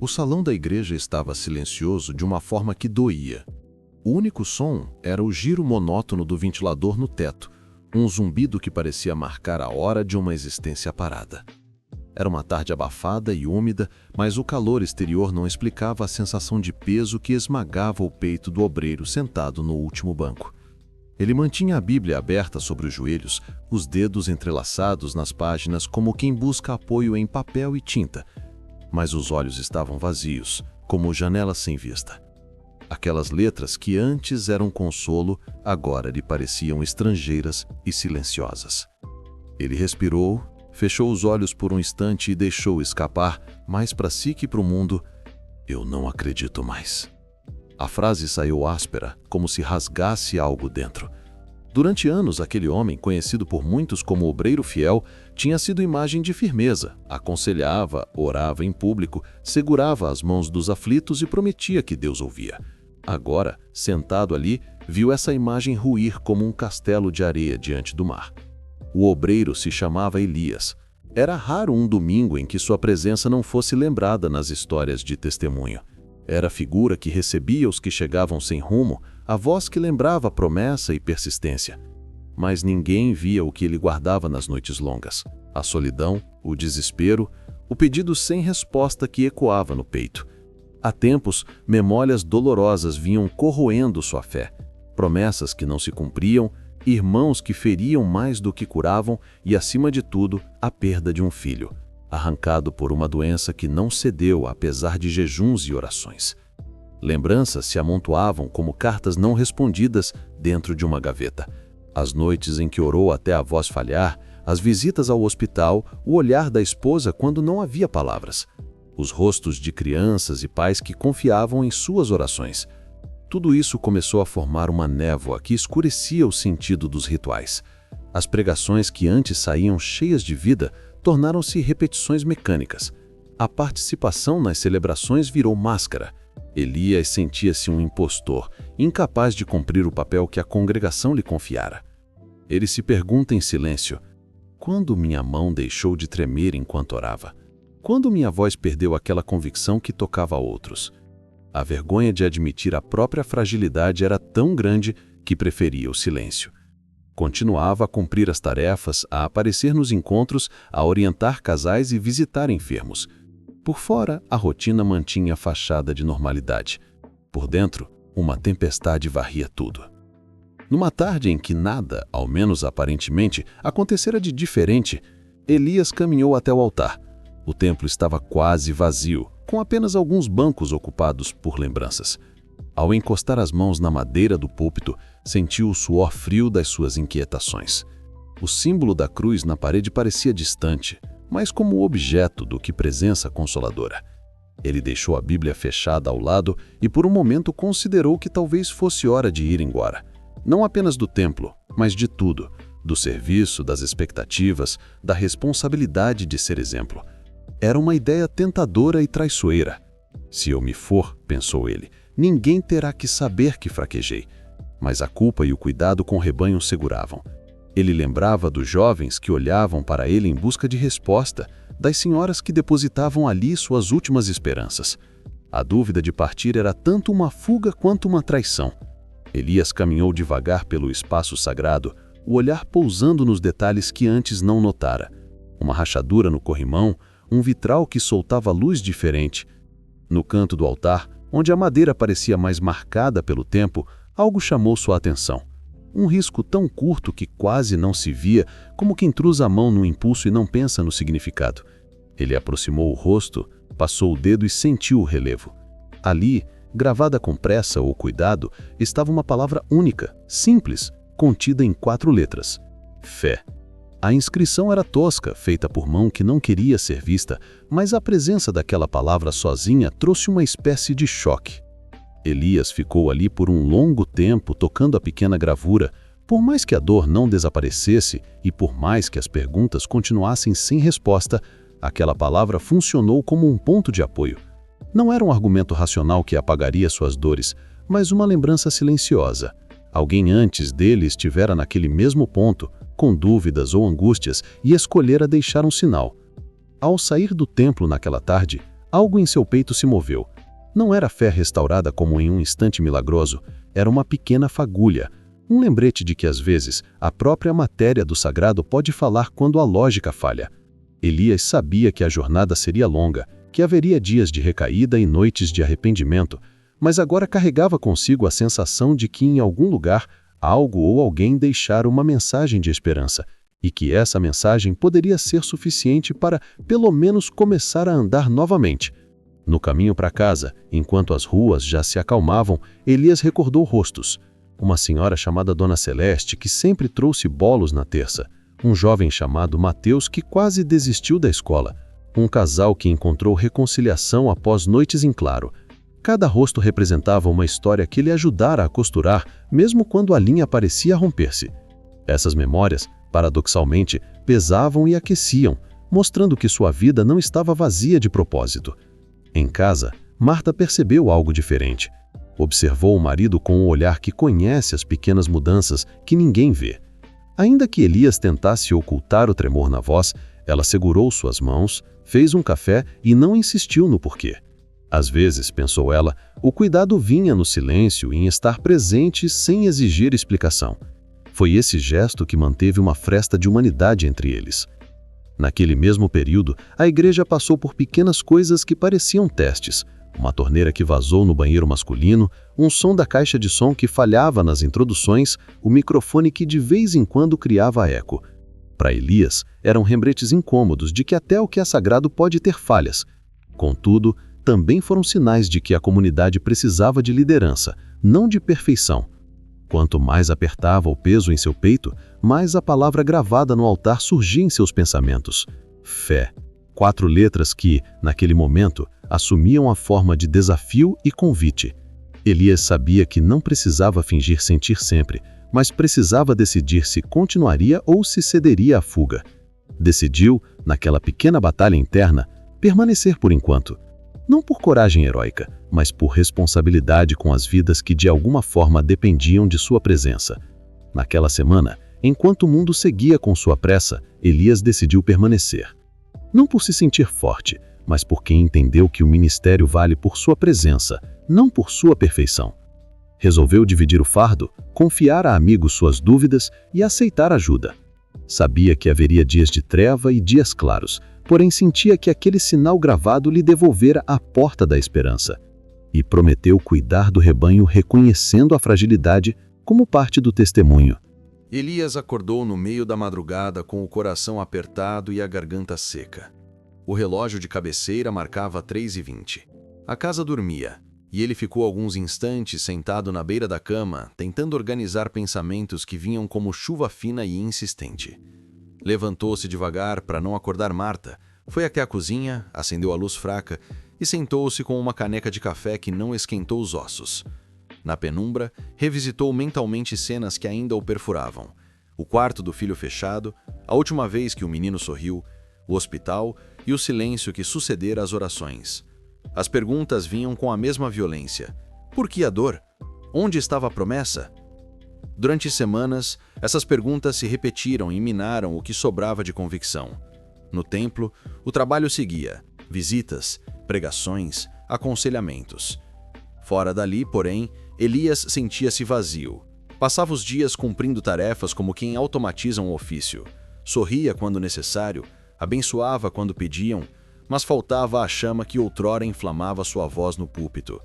O salão da igreja estava silencioso de uma forma que doía. O único som era o giro monótono do ventilador no teto, um zumbido que parecia marcar a hora de uma existência parada. Era uma tarde abafada e úmida, mas o calor exterior não explicava a sensação de peso que esmagava o peito do obreiro sentado no último banco. Ele mantinha a Bíblia aberta sobre os joelhos, os dedos entrelaçados nas páginas como quem busca apoio em papel e tinta, mas os olhos estavam vazios, como janelas sem vista. Aquelas letras que antes eram consolo, agora lhe pareciam estrangeiras e silenciosas. Ele respirou, fechou os olhos por um instante e deixou escapar, mais para si que para o mundo: "Eu não acredito mais." A frase saiu áspera, como se rasgasse algo dentro. Durante anos, aquele homem, conhecido por muitos como obreiro fiel, tinha sido imagem de firmeza, aconselhava, orava em público, segurava as mãos dos aflitos e prometia que Deus ouvia. Agora, sentado ali, viu essa imagem ruir como um castelo de areia diante do mar. O obreiro se chamava Elias. Era raro um domingo em que sua presença não fosse lembrada nas histórias de testemunho. Era a figura que recebia os que chegavam sem rumo, a voz que lembrava promessa e persistência. Mas ninguém via o que ele guardava nas noites longas: a solidão, o desespero, o pedido sem resposta que ecoava no peito. Há tempos, memórias dolorosas vinham corroendo sua fé, promessas que não se cumpriam, irmãos que feriam mais do que curavam e, acima de tudo, a perda de um filho, arrancado por uma doença que não cedeu apesar de jejuns e orações. Lembranças se amontoavam como cartas não respondidas dentro de uma gaveta. As noites em que orou até a voz falhar, as visitas ao hospital, o olhar da esposa quando não havia palavras, os rostos de crianças e pais que confiavam em suas orações. Tudo isso começou a formar uma névoa que escurecia o sentido dos rituais. As pregações que antes saíam cheias de vida tornaram-se repetições mecânicas. A participação nas celebrações virou máscara. Elias sentia-se um impostor, incapaz de cumprir o papel que a congregação lhe confiara. Ele se pergunta em silêncio: quando minha mão deixou de tremer enquanto orava? Quando minha voz perdeu aquela convicção que tocava a outros? A vergonha de admitir a própria fragilidade era tão grande que preferia o silêncio. Continuava a cumprir as tarefas, a aparecer nos encontros, a orientar casais e visitar enfermos. Por fora, a rotina mantinha a fachada de normalidade. Por dentro, uma tempestade varria tudo. Numa tarde em que nada, ao menos aparentemente, acontecera de diferente, Elias caminhou até o altar. O templo estava quase vazio, com apenas alguns bancos ocupados por lembranças. Ao encostar as mãos na madeira do púlpito, sentiu o suor frio das suas inquietações. O símbolo da cruz na parede parecia distante, mais como objeto do que presença consoladora. Ele deixou a Bíblia fechada ao lado e por um momento considerou que talvez fosse hora de ir embora. Não apenas do templo, mas de tudo, do serviço, das expectativas, da responsabilidade de ser exemplo. Era uma ideia tentadora e traiçoeira. Se eu me for, pensou ele, ninguém terá que saber que fraquejei. Mas a culpa e o cuidado com o rebanho seguravam. Ele lembrava dos jovens que olhavam para ele em busca de resposta, das senhoras que depositavam ali suas últimas esperanças. A dúvida de partir era tanto uma fuga quanto uma traição. Elias caminhou devagar pelo espaço sagrado, o olhar pousando nos detalhes que antes não notara. Uma rachadura no corrimão, um vitral que soltava luz diferente. No canto do altar, onde a madeira parecia mais marcada pelo tempo, algo chamou sua atenção. Um risco tão curto que quase não se via, como quem cruza a mão no impulso e não pensa no significado. Ele aproximou o rosto, passou o dedo e sentiu o relevo. Ali, gravada com pressa ou cuidado, estava uma palavra única, simples, contida em 4 letras: fé. A inscrição era tosca, feita por mão que não queria ser vista, mas a presença daquela palavra sozinha trouxe uma espécie de choque. Elias ficou ali por um longo tempo tocando a pequena gravura, por mais que a dor não desaparecesse e por mais que as perguntas continuassem sem resposta, aquela palavra funcionou como um ponto de apoio. Não era um argumento racional que apagaria suas dores, mas uma lembrança silenciosa. Alguém antes dele estivera naquele mesmo ponto, com dúvidas ou angústias, e escolhera deixar um sinal. Ao sair do templo naquela tarde, algo em seu peito se moveu. Não era fé restaurada como em um instante milagroso, era uma pequena fagulha, um lembrete de que às vezes a própria matéria do sagrado pode falar quando a lógica falha. Elias sabia que a jornada seria longa, que haveria dias de recaída e noites de arrependimento, mas agora carregava consigo a sensação de que em algum lugar algo ou alguém deixara uma mensagem de esperança, e que essa mensagem poderia ser suficiente para, pelo menos, começar a andar novamente. No caminho para casa, enquanto as ruas já se acalmavam, Elias recordou rostos. Uma senhora chamada Dona Celeste, que sempre trouxe bolos na terça. Um jovem chamado Mateus, que quase desistiu da escola. Um casal que encontrou reconciliação após noites em claro. Cada rosto representava uma história que lhe ajudara a costurar, mesmo quando a linha parecia romper-se. Essas memórias, paradoxalmente, pesavam e aqueciam, mostrando que sua vida não estava vazia de propósito. Em casa, Marta percebeu algo diferente. Observou o marido com um olhar que conhece as pequenas mudanças que ninguém vê. Ainda que Elias tentasse ocultar o tremor na voz, ela segurou suas mãos, fez um café e não insistiu no porquê. Às vezes, pensou ela, o cuidado vinha no silêncio em estar presente sem exigir explicação. Foi esse gesto que manteve uma fresta de humanidade entre eles. Naquele mesmo período, a igreja passou por pequenas coisas que pareciam testes. Uma torneira que vazou no banheiro masculino, um som da caixa de som que falhava nas introduções, o microfone que de vez em quando criava eco. Para Elias, eram rembretes incômodos de que até o que é sagrado pode ter falhas. Contudo, também foram sinais de que a comunidade precisava de liderança, não de perfeição. Quanto mais apertava o peso em seu peito, mais a palavra gravada no altar surgia em seus pensamentos. Fé. 4 letras que, naquele momento, assumiam a forma de desafio e convite. Elias sabia que não precisava fingir sentir sempre, mas precisava decidir se continuaria ou se cederia à fuga. Decidiu, naquela pequena batalha interna, permanecer por enquanto. Não por coragem heróica, mas por responsabilidade com as vidas que de alguma forma dependiam de sua presença. Naquela semana, enquanto o mundo seguia com sua pressa, Elias decidiu permanecer. Não por se sentir forte, mas porque entendeu que o ministério vale por sua presença, não por sua perfeição. Resolveu dividir o fardo, confiar a amigos suas dúvidas e aceitar ajuda. Sabia que haveria dias de treva e dias claros, porém sentia que aquele sinal gravado lhe devolvera a porta da esperança. E prometeu cuidar do rebanho reconhecendo a fragilidade como parte do testemunho. Elias acordou no meio da madrugada com o coração apertado e a garganta seca. O relógio de cabeceira marcava 3h20. A casa dormia, e ele ficou alguns instantes sentado na beira da cama, tentando organizar pensamentos que vinham como chuva fina e insistente. Levantou-se devagar para não acordar Marta, foi até a cozinha, acendeu a luz fraca e sentou-se com uma caneca de café que não esquentou os ossos. Na penumbra, revisitou mentalmente cenas que ainda o perfuravam. O quarto do filho fechado, a última vez que o menino sorriu, o hospital e o silêncio que sucedera às orações. As perguntas vinham com a mesma violência. Por que a dor? Onde estava a promessa? Durante semanas, essas perguntas se repetiram e minaram o que sobrava de convicção. No templo, o trabalho seguia. Visitas, pregações, aconselhamentos. Fora dali, porém, Elias sentia-se vazio. Passava os dias cumprindo tarefas como quem automatiza um ofício. Sorria quando necessário, abençoava quando pediam, mas faltava a chama que outrora inflamava sua voz no púlpito.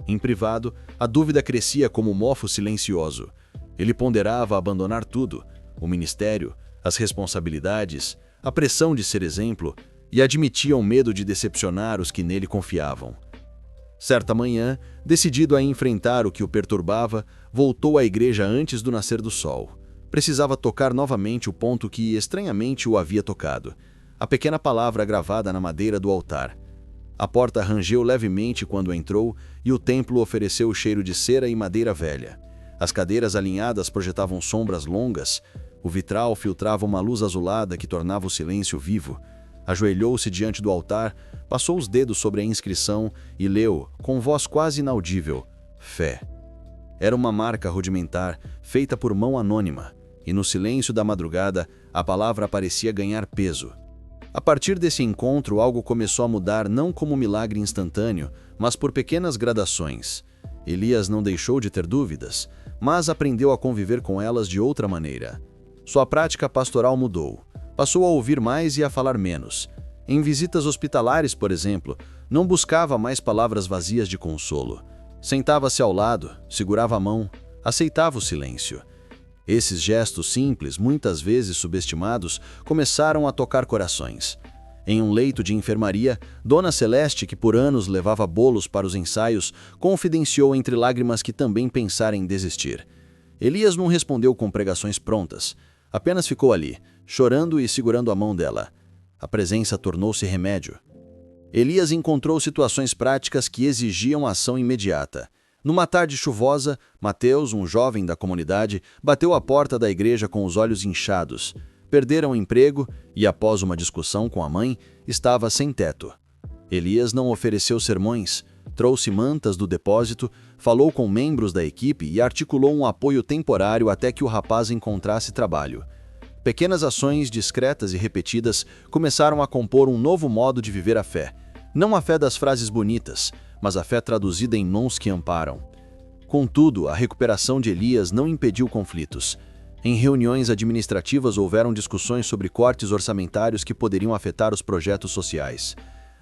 Em privado, a dúvida crescia como um mofo silencioso. Ele ponderava abandonar tudo, o ministério, as responsabilidades, a pressão de ser exemplo, e admitia o medo de decepcionar os que nele confiavam. Certa manhã, decidido a enfrentar o que o perturbava, voltou à igreja antes do nascer do sol. Precisava tocar novamente o ponto que, estranhamente, o havia tocado. A pequena palavra gravada na madeira do altar. A porta rangeu levemente quando entrou e o templo ofereceu o cheiro de cera e madeira velha. As cadeiras alinhadas projetavam sombras longas. O vitral filtrava uma luz azulada que tornava o silêncio vivo. Ajoelhou-se diante do altar, passou os dedos sobre a inscrição e leu, com voz quase inaudível, fé. Era uma marca rudimentar, feita por mão anônima, e no silêncio da madrugada, a palavra parecia ganhar peso. A partir desse encontro, algo começou a mudar não como um milagre instantâneo, mas por pequenas gradações. Elias não deixou de ter dúvidas, mas aprendeu a conviver com elas de outra maneira. Sua prática pastoral mudou. Passou a ouvir mais e a falar menos. Em visitas hospitalares, por exemplo, não buscava mais palavras vazias de consolo. Sentava-se ao lado, segurava a mão, aceitava o silêncio. Esses gestos simples, muitas vezes subestimados, começaram a tocar corações. Em um leito de enfermaria, Dona Celeste, que por anos levava bolos para os ensaios, confidenciou entre lágrimas que também pensara em desistir. Elias não respondeu com pregações prontas. Apenas ficou ali, chorando e segurando a mão dela. A presença tornou-se remédio. Elias encontrou situações práticas que exigiam ação imediata. Numa tarde chuvosa, Mateus, um jovem da comunidade, bateu à porta da igreja com os olhos inchados. Perdera o emprego e, após uma discussão com a mãe, estava sem teto. Elias não ofereceu sermões, trouxe mantas do depósito, falou com membros da equipe e articulou um apoio temporário até que o rapaz encontrasse trabalho. Pequenas ações discretas e repetidas começaram a compor um novo modo de viver a fé. Não a fé das frases bonitas, mas a fé traduzida em mãos que amparam. Contudo, a recuperação de Elias não impediu conflitos. Em reuniões administrativas houveram discussões sobre cortes orçamentários que poderiam afetar os projetos sociais.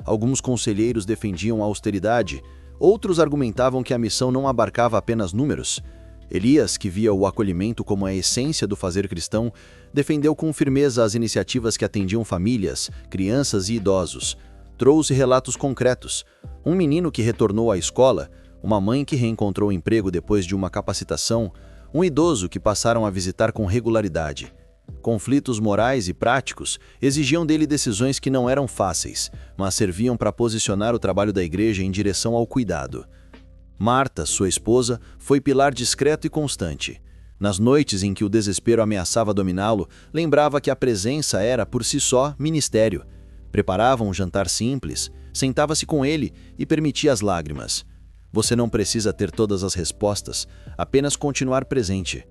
Alguns conselheiros defendiam a austeridade, outros argumentavam que a missão não abarcava apenas números. Elias, que via o acolhimento como a essência do fazer cristão, defendeu com firmeza as iniciativas que atendiam famílias, crianças e idosos. Trouxe relatos concretos. Um menino que retornou à escola, uma mãe que reencontrou emprego depois de uma capacitação, um idoso que passaram a visitar com regularidade. Conflitos morais e práticos exigiam dele decisões que não eram fáceis, mas serviam para posicionar o trabalho da igreja em direção ao cuidado. Marta, sua esposa, foi pilar discreto e constante. Nas noites em que o desespero ameaçava dominá-lo, lembrava que a presença era, por si só, ministério. Preparava um jantar simples, sentava-se com ele e permitia as lágrimas. Você não precisa ter todas as respostas, apenas continuar presente.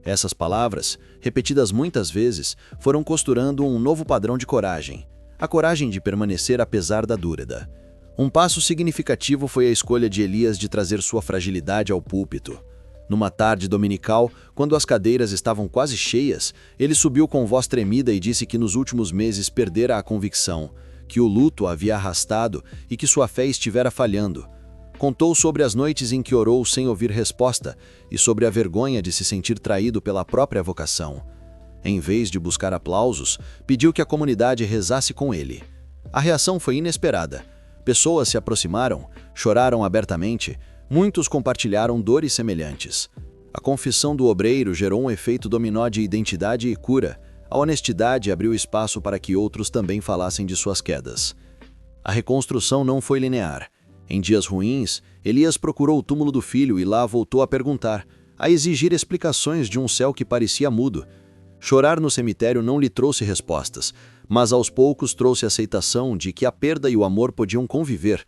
Essas palavras, repetidas muitas vezes, foram costurando um novo padrão de coragem. A coragem de permanecer apesar da dúvida. Um passo significativo foi a escolha de Elias de trazer sua fragilidade ao púlpito. Numa tarde dominical, quando as cadeiras estavam quase cheias, ele subiu com voz tremida e disse que nos últimos meses perdera a convicção, que o luto a havia arrastado e que sua fé estivera falhando. Contou sobre as noites em que orou sem ouvir resposta e sobre a vergonha de se sentir traído pela própria vocação. Em vez de buscar aplausos, pediu que a comunidade rezasse com ele. A reação foi inesperada. Pessoas se aproximaram, choraram abertamente, muitos compartilharam dores semelhantes. A confissão do obreiro gerou um efeito dominó de identidade e cura. A honestidade abriu espaço para que outros também falassem de suas quedas. A reconstrução não foi linear. Em dias ruins, Elias procurou o túmulo do filho e lá voltou a perguntar, a exigir explicações de um céu que parecia mudo. Chorar no cemitério não lhe trouxe respostas, mas aos poucos trouxe aceitação de que a perda e o amor podiam conviver.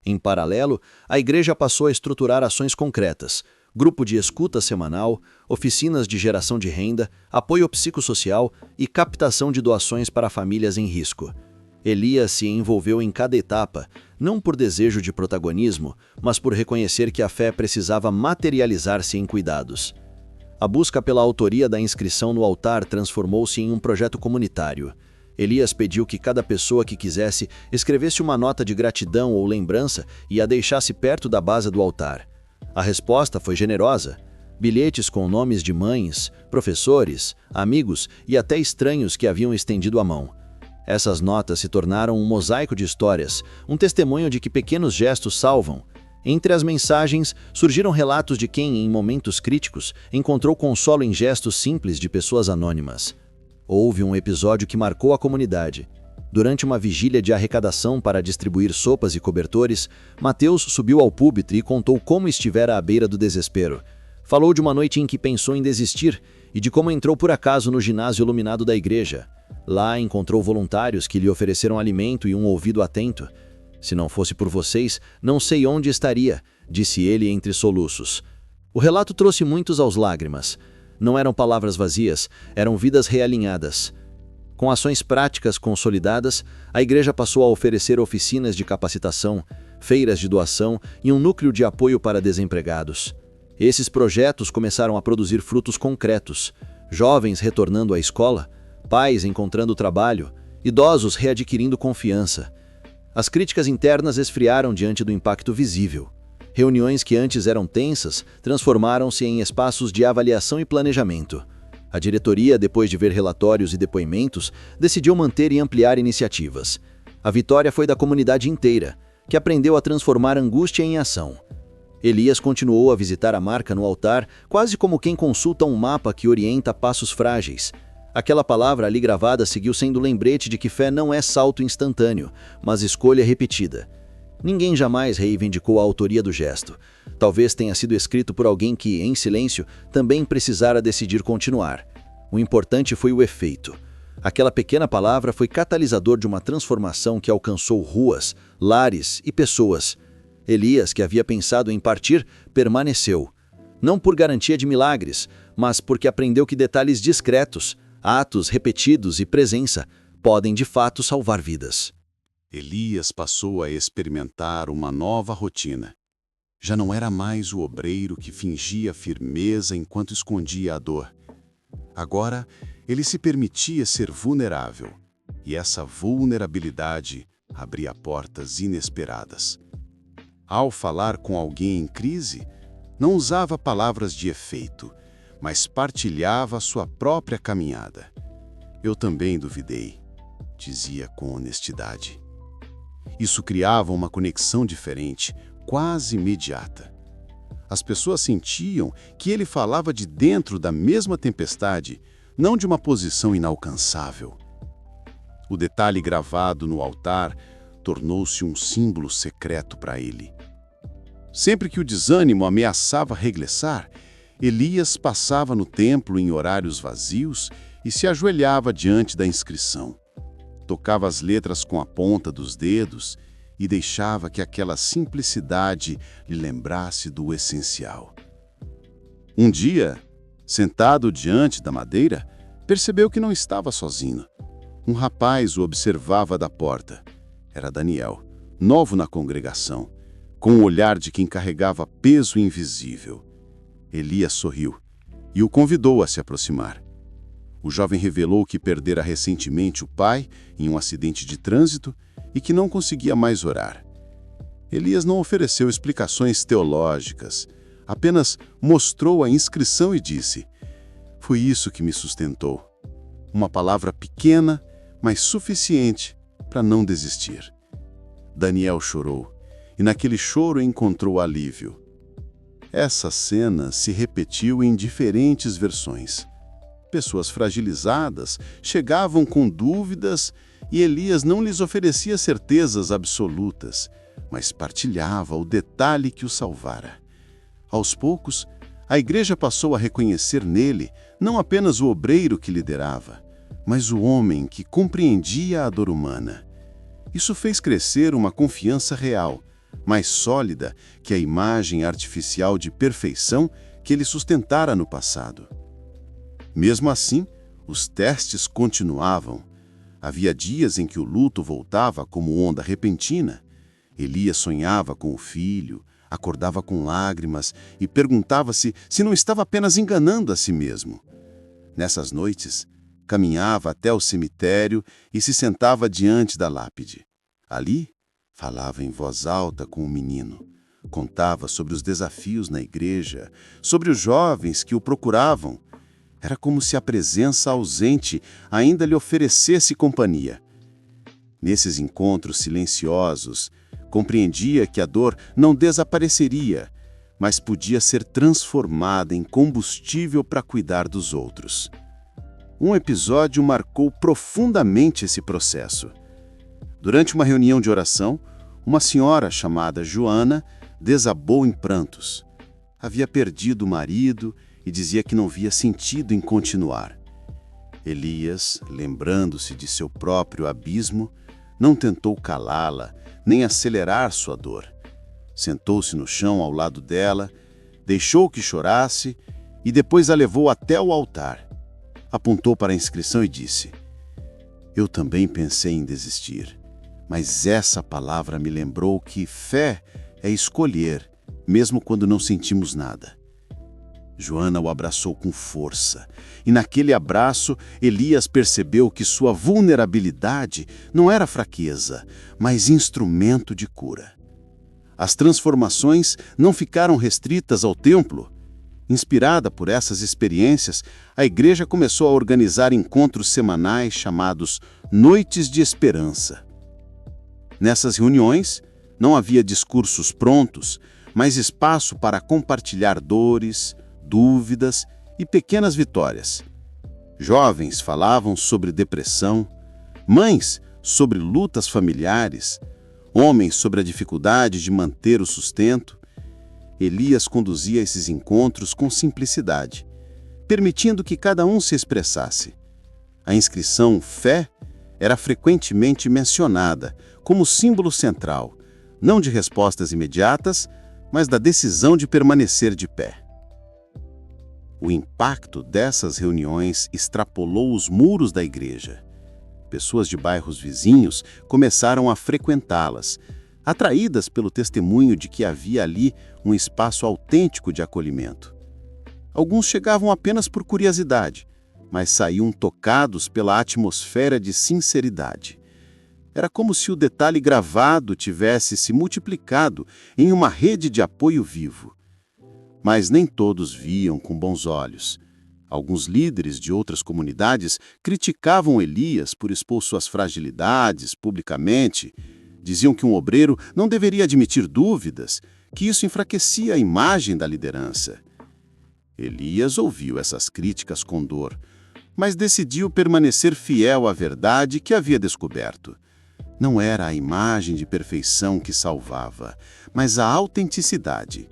Em paralelo, a igreja passou a estruturar ações concretas, grupo de escuta semanal, oficinas de geração de renda, apoio psicossocial e captação de doações para famílias em risco. Elias se envolveu em cada etapa, não por desejo de protagonismo, mas por reconhecer que a fé precisava materializar-se em cuidados. A busca pela autoria da inscrição no altar transformou-se em um projeto comunitário. Elias pediu que cada pessoa que quisesse escrevesse uma nota de gratidão ou lembrança e a deixasse perto da base do altar. A resposta foi generosa. Bilhetes com nomes de mães, professores, amigos e até estranhos que haviam estendido a mão. Essas notas se tornaram um mosaico de histórias, um testemunho de que pequenos gestos salvam. Entre as mensagens, surgiram relatos de quem, em momentos críticos, encontrou consolo em gestos simples de pessoas anônimas. Houve um episódio que marcou a comunidade. Durante uma vigília de arrecadação para distribuir sopas e cobertores, Mateus subiu ao púlpito e contou como estivera à beira do desespero. Falou de uma noite em que pensou em desistir e de como entrou por acaso no ginásio iluminado da igreja. Lá encontrou voluntários que lhe ofereceram alimento e um ouvido atento. Se não fosse por vocês, não sei onde estaria, disse ele entre soluços. O relato trouxe muitos aos lágrimas. Não eram palavras vazias, eram vidas realinhadas. Com ações práticas consolidadas, a igreja passou a oferecer oficinas de capacitação, feiras de doação e um núcleo de apoio para desempregados. Esses projetos começaram a produzir frutos concretos: jovens retornando à escola, pais encontrando trabalho, idosos readquirindo confiança. As críticas internas esfriaram diante do impacto visível. Reuniões que antes eram tensas transformaram-se em espaços de avaliação e planejamento. A diretoria, depois de ver relatórios e depoimentos, decidiu manter e ampliar iniciativas. A vitória foi da comunidade inteira, que aprendeu a transformar angústia em ação. Elias continuou a visitar a marca no altar, quase como quem consulta um mapa que orienta passos frágeis. Aquela palavra ali gravada seguiu sendo lembrete de que fé não é salto instantâneo, mas escolha repetida. Ninguém jamais reivindicou a autoria do gesto. Talvez tenha sido escrito por alguém que, em silêncio, também precisara decidir continuar. O importante foi o efeito. Aquela pequena palavra foi catalisador de uma transformação que alcançou ruas, lares e pessoas. Elias, que havia pensado em partir, permaneceu. Não por garantia de milagres, mas porque aprendeu que detalhes discretos, atos repetidos e presença podem de fato salvar vidas. Elias passou a experimentar uma nova rotina. Já não era mais o obreiro que fingia firmeza enquanto escondia a dor. Agora, ele se permitia ser vulnerável, e essa vulnerabilidade abria portas inesperadas. Ao falar com alguém em crise, não usava palavras de efeito, mas partilhava sua própria caminhada. Eu também duvidei, dizia com honestidade. Isso criava uma conexão diferente, quase imediata. As pessoas sentiam que ele falava de dentro da mesma tempestade, não de uma posição inalcançável. O detalhe gravado no altar tornou-se um símbolo secreto para ele. Sempre que o desânimo ameaçava regressar, Elias passava no templo em horários vazios e se ajoelhava diante da inscrição. Tocava as letras com a ponta dos dedos e deixava que aquela simplicidade lhe lembrasse do essencial. Um dia, sentado diante da madeira, percebeu que não estava sozinho. Um rapaz o observava da porta. Era Daniel, novo na congregação, com o olhar de quem carregava peso invisível. Elias sorriu e o convidou a se aproximar. O jovem revelou que perdera recentemente o pai em um acidente de trânsito e que não conseguia mais orar. Elias não ofereceu explicações teológicas, apenas mostrou a inscrição e disse: "Foi isso que me sustentou. Uma palavra pequena, mas suficiente para não desistir." Daniel chorou, e naquele choro encontrou alívio. Essa cena se repetiu em diferentes versões. Pessoas fragilizadas chegavam com dúvidas e Elias não lhes oferecia certezas absolutas, mas partilhava o detalhe que o salvara. Aos poucos, a igreja passou a reconhecer nele não apenas o obreiro que liderava, mas o homem que compreendia a dor humana. Isso fez crescer uma confiança real, mais sólida que a imagem artificial de perfeição que ele sustentara no passado. Mesmo assim, os testes continuavam. Havia dias em que o luto voltava como onda repentina. Elias sonhava com o filho, acordava com lágrimas e perguntava-se se não estava apenas enganando a si mesmo. Nessas noites, caminhava até o cemitério e se sentava diante da lápide. Ali, falava em voz alta com o menino. Contava sobre os desafios na igreja, sobre os jovens que o procuravam. Era como se a presença ausente ainda lhe oferecesse companhia. Nesses encontros silenciosos, compreendia que a dor não desapareceria, mas podia ser transformada em combustível para cuidar dos outros. Um episódio marcou profundamente esse processo. Durante uma reunião de oração, uma senhora chamada Joana desabou em prantos. Havia perdido o marido e dizia que não via sentido em continuar. Elias, lembrando-se de seu próprio abismo, não tentou calá-la, nem acelerar sua dor. Sentou-se no chão ao lado dela, deixou que chorasse e depois a levou até o altar. Apontou para a inscrição e disse: Eu também pensei em desistir, mas essa palavra me lembrou que fé é escolher, mesmo quando não sentimos nada. Joana o abraçou com força, e naquele abraço Elias percebeu que sua vulnerabilidade não era fraqueza, mas instrumento de cura. As transformações não ficaram restritas ao templo. Inspirada por essas experiências, a igreja começou a organizar encontros semanais chamados Noites de Esperança. Nessas reuniões, não havia discursos prontos, mas espaço para compartilhar dores, dúvidas e pequenas vitórias. Jovens falavam sobre depressão, mães sobre lutas familiares, homens sobre a dificuldade de manter o sustento. Elias conduzia esses encontros com simplicidade, permitindo que cada um se expressasse. A inscrição fé era frequentemente mencionada como símbolo central, não de respostas imediatas, mas da decisão de permanecer de pé. O impacto dessas reuniões extrapolou os muros da igreja. Pessoas de bairros vizinhos começaram a frequentá-las, atraídas pelo testemunho de que havia ali um espaço autêntico de acolhimento. Alguns chegavam apenas por curiosidade, mas saíam tocados pela atmosfera de sinceridade. Era como se o detalhe gravado tivesse se multiplicado em uma rede de apoio vivo. Mas nem todos viam com bons olhos. Alguns líderes de outras comunidades criticavam Elias por expor suas fragilidades publicamente. Diziam que um obreiro não deveria admitir dúvidas, que isso enfraquecia a imagem da liderança. Elias ouviu essas críticas com dor, mas decidiu permanecer fiel à verdade que havia descoberto. Não era a imagem de perfeição que salvava, mas a autenticidade.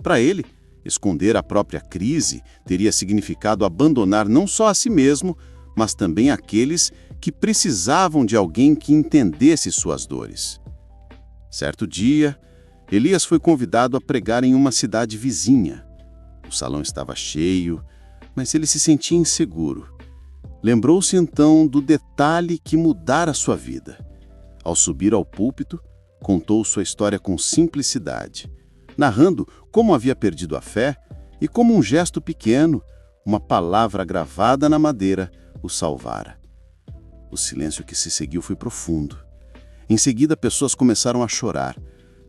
Para ele, esconder a própria crise teria significado abandonar não só a si mesmo, mas também aqueles que precisavam de alguém que entendesse suas dores. Certo dia, Elias foi convidado a pregar em uma cidade vizinha. O salão estava cheio, mas ele se sentia inseguro. Lembrou-se então do detalhe que mudara sua vida. Ao subir ao púlpito, contou sua história com simplicidade, narrando como havia perdido a fé e como um gesto pequeno, uma palavra gravada na madeira, o salvara. O silêncio que se seguiu foi profundo. Em seguida, pessoas começaram a chorar,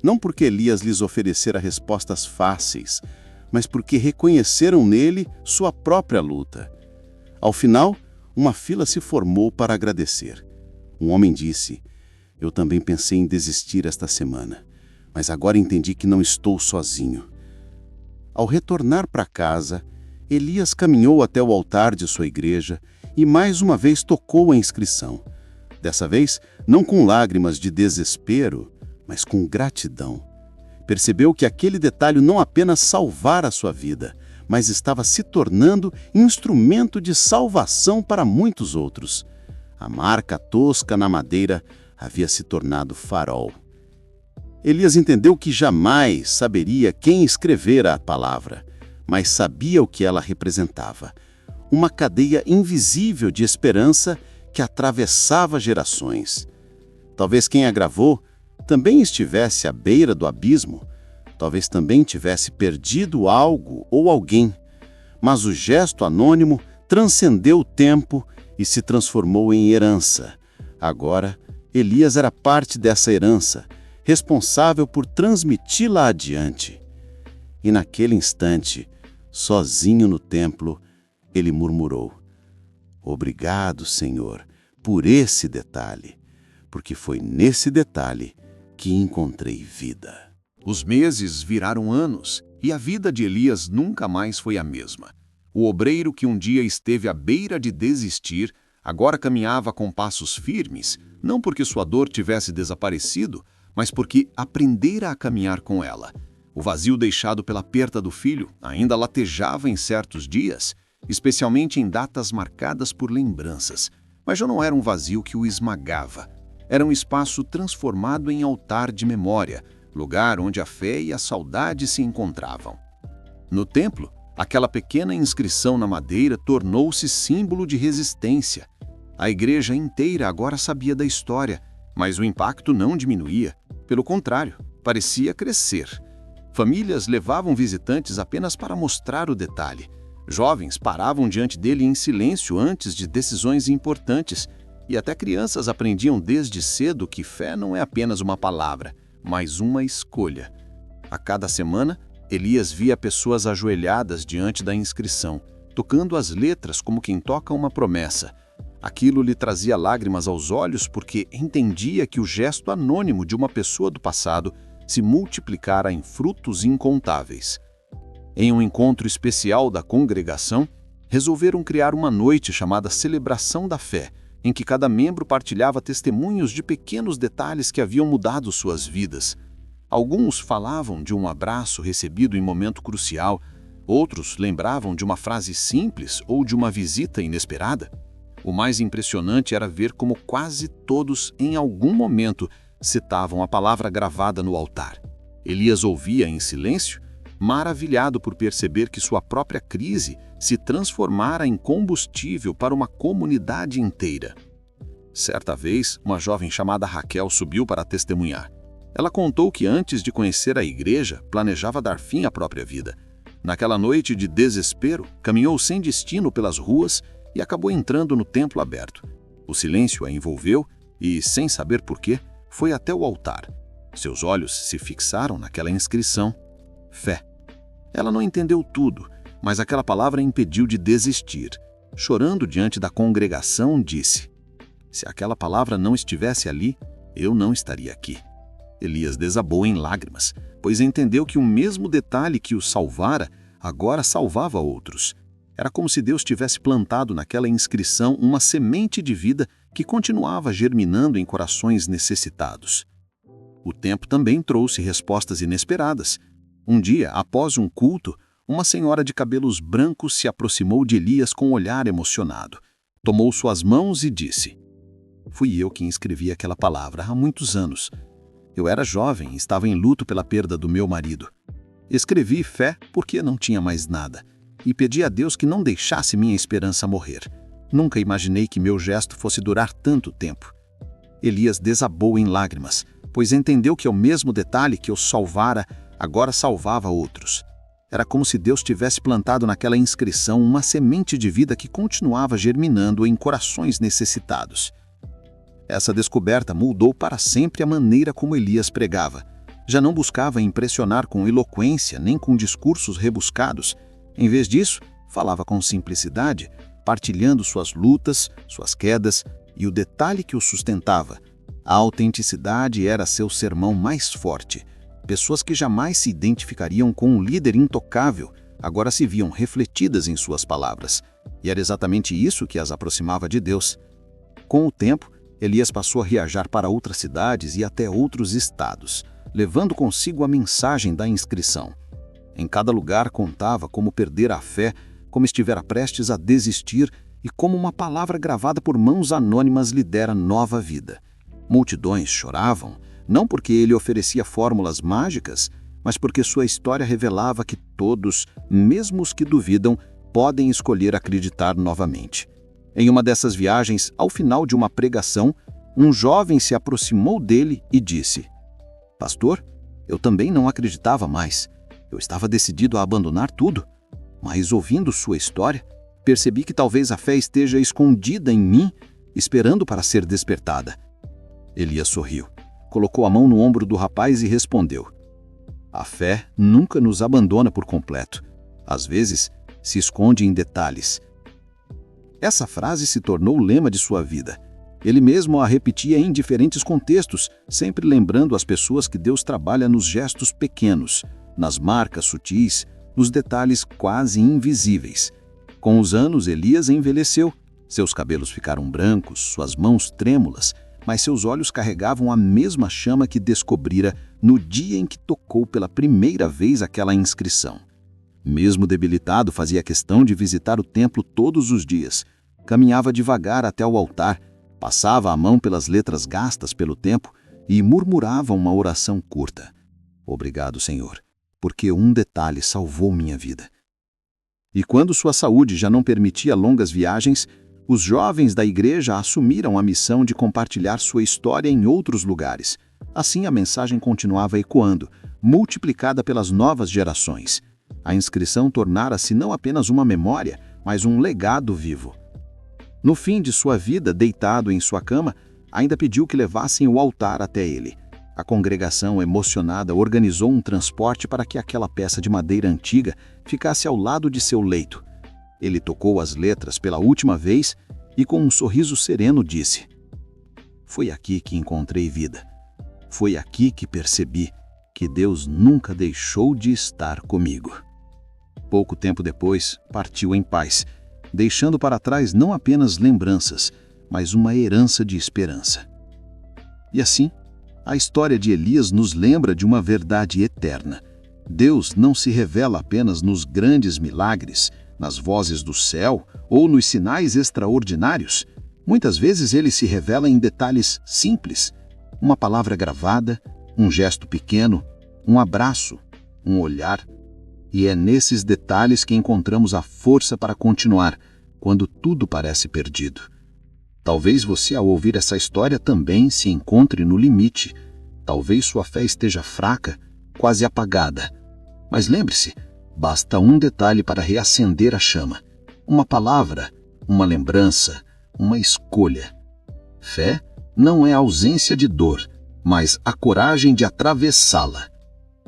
não porque Elias lhes oferecera respostas fáceis, mas porque reconheceram nele sua própria luta. Ao final, uma fila se formou para agradecer. Um homem disse: "Eu também pensei em desistir esta semana, mas agora entendi que não estou sozinho." Ao retornar para casa, Elias caminhou até o altar de sua igreja e mais uma vez tocou a inscrição. Dessa vez, não com lágrimas de desespero, mas com gratidão. Percebeu que aquele detalhe não apenas salvara a sua vida, mas estava se tornando instrumento de salvação para muitos outros. A marca tosca na madeira havia se tornado farol. Elias entendeu que jamais saberia quem escrevera a palavra, mas sabia o que ela representava. Uma cadeia invisível de esperança que atravessava gerações. Talvez quem a gravou também estivesse à beira do abismo, talvez também tivesse perdido algo ou alguém, mas o gesto anônimo transcendeu o tempo e se transformou em herança. Agora, Elias era parte dessa herança, responsável por transmiti-la adiante. E naquele instante, sozinho no templo, ele murmurou: "Obrigado, Senhor, por esse detalhe, porque foi nesse detalhe que encontrei vida." Os meses viraram anos e a vida de Elias nunca mais foi a mesma. O obreiro que um dia esteve à beira de desistir, agora caminhava com passos firmes, não porque sua dor tivesse desaparecido, mas porque aprendera a caminhar com ela. O vazio deixado pela perda do filho ainda latejava em certos dias, especialmente em datas marcadas por lembranças, mas já não era um vazio que o esmagava. Era um espaço transformado em altar de memória, lugar onde a fé e a saudade se encontravam. No templo, aquela pequena inscrição na madeira tornou-se símbolo de resistência. A igreja inteira agora sabia da história, mas o impacto não diminuía. Pelo contrário, parecia crescer. Famílias levavam visitantes apenas para mostrar o detalhe. Jovens paravam diante dele em silêncio antes de decisões importantes, e até crianças aprendiam desde cedo que fé não é apenas uma palavra, mas uma escolha. A cada semana, Elias via pessoas ajoelhadas diante da inscrição, tocando as letras como quem toca uma promessa. Aquilo lhe trazia lágrimas aos olhos porque entendia que o gesto anônimo de uma pessoa do passado se multiplicara em frutos incontáveis. Em um encontro especial da congregação, resolveram criar uma noite chamada Celebração da Fé, em que cada membro partilhava testemunhos de pequenos detalhes que haviam mudado suas vidas. Alguns falavam de um abraço recebido em momento crucial, outros lembravam de uma frase simples ou de uma visita inesperada. O mais impressionante era ver como quase todos, em algum momento, citavam a palavra gravada no altar. Elias ouvia em silêncio, maravilhado por perceber que sua própria crise se transformara em combustível para uma comunidade inteira. Certa vez, uma jovem chamada Raquel subiu para testemunhar. Ela contou que antes de conhecer a igreja, planejava dar fim à própria vida. Naquela noite de desespero, caminhou sem destino pelas ruas e acabou entrando no templo aberto. O silêncio a envolveu e, sem saber porquê, foi até o altar. Seus olhos se fixaram naquela inscrição: fé. Ela não entendeu tudo, mas aquela palavra a impediu de desistir. Chorando diante da congregação, disse: se aquela palavra não estivesse ali, eu não estaria aqui. Elias desabou em lágrimas, pois entendeu que o mesmo detalhe que o salvara, agora salvava outros. Era como se Deus tivesse plantado naquela inscrição uma semente de vida que continuava germinando em corações necessitados. O tempo também trouxe respostas inesperadas. Um dia, após um culto, uma senhora de cabelos brancos se aproximou de Elias com um olhar emocionado. Tomou suas mãos e disse: fui eu quem escrevi aquela palavra há muitos anos. Eu era jovem e estava em luto pela perda do meu marido. Escrevi fé porque não tinha mais nada, e pedi a Deus que não deixasse minha esperança morrer. Nunca imaginei que meu gesto fosse durar tanto tempo. Elias desabou em lágrimas, pois entendeu que o mesmo detalhe que o salvara agora salvava outros. Era como se Deus tivesse plantado naquela inscrição uma semente de vida que continuava germinando em corações necessitados. Essa descoberta mudou para sempre a maneira como Elias pregava. Já não buscava impressionar com eloquência nem com discursos rebuscados. Em vez disso, falava com simplicidade, partilhando suas lutas, suas quedas e o detalhe que o sustentava. A autenticidade era seu sermão mais forte. Pessoas que jamais se identificariam com um líder intocável, agora se viam refletidas em suas palavras. E era exatamente isso que as aproximava de Deus. Com o tempo, Elias passou a viajar para outras cidades e até outros estados, levando consigo a mensagem da inscrição. Em cada lugar contava como perder a fé, como estivera prestes a desistir e como uma palavra gravada por mãos anônimas lhe dera nova vida. Multidões choravam, não porque ele oferecia fórmulas mágicas, mas porque sua história revelava que todos, mesmo os que duvidam, podem escolher acreditar novamente. Em uma dessas viagens, ao final de uma pregação, um jovem se aproximou dele e disse: pastor, eu também não acreditava mais. Eu estava decidido a abandonar tudo. Mas ouvindo sua história, percebi que talvez a fé esteja escondida em mim, esperando para ser despertada. Elias sorriu, colocou a mão no ombro do rapaz e respondeu: a fé nunca nos abandona por completo. Às vezes, se esconde em detalhes. Essa frase se tornou o lema de sua vida. Ele mesmo a repetia em diferentes contextos, sempre lembrando as pessoas que Deus trabalha nos gestos pequenos, nas marcas sutis, nos detalhes quase invisíveis. Com os anos, Elias envelheceu. Seus cabelos ficaram brancos, suas mãos trêmulas, mas seus olhos carregavam a mesma chama que descobrira no dia em que tocou pela primeira vez aquela inscrição. Mesmo debilitado, fazia questão de visitar o templo todos os dias. Caminhava devagar até o altar, passava a mão pelas letras gastas pelo tempo e murmurava uma oração curta. Obrigado, Senhor, porque um detalhe salvou minha vida. E quando sua saúde já não permitia longas viagens, Os jovens da igreja assumiram a missão de compartilhar sua história em outros lugares. Assim, a mensagem continuava ecoando, multiplicada pelas novas gerações. A inscrição tornara-se não apenas uma memória, mas um legado vivo. No fim de sua vida, deitado em sua cama, ainda pediu que levassem o altar até ele. A congregação, emocionada, organizou um transporte para que aquela peça de madeira antiga ficasse ao lado de seu leito. Ele tocou as letras pela última vez e, com um sorriso sereno, disse: "Foi aqui que encontrei vida. Foi aqui que percebi que Deus nunca deixou de estar comigo." Pouco tempo depois, partiu em paz, deixando para trás não apenas lembranças, mas uma herança de esperança. E assim, a história de Elias nos lembra de uma verdade eterna. Deus não se revela apenas nos grandes milagres, nas vozes do céu ou nos sinais extraordinários. Muitas vezes ele se revela em detalhes simples: uma palavra gravada, um gesto pequeno, um abraço, um olhar. E é nesses detalhes que encontramos a força para continuar, quando tudo parece perdido. Talvez você, ao ouvir essa história, também se encontre no limite. Talvez sua fé esteja fraca, quase apagada. Mas lembre-se, basta um detalhe para reacender a chama. Uma palavra, uma lembrança, uma escolha. Fé não é a ausência de dor, mas a coragem de atravessá-la.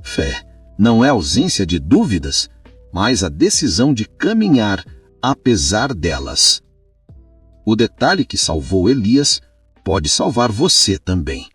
Fé não é a ausência de dúvidas, mas a decisão de caminhar apesar delas. O detalhe que salvou Elias pode salvar você também.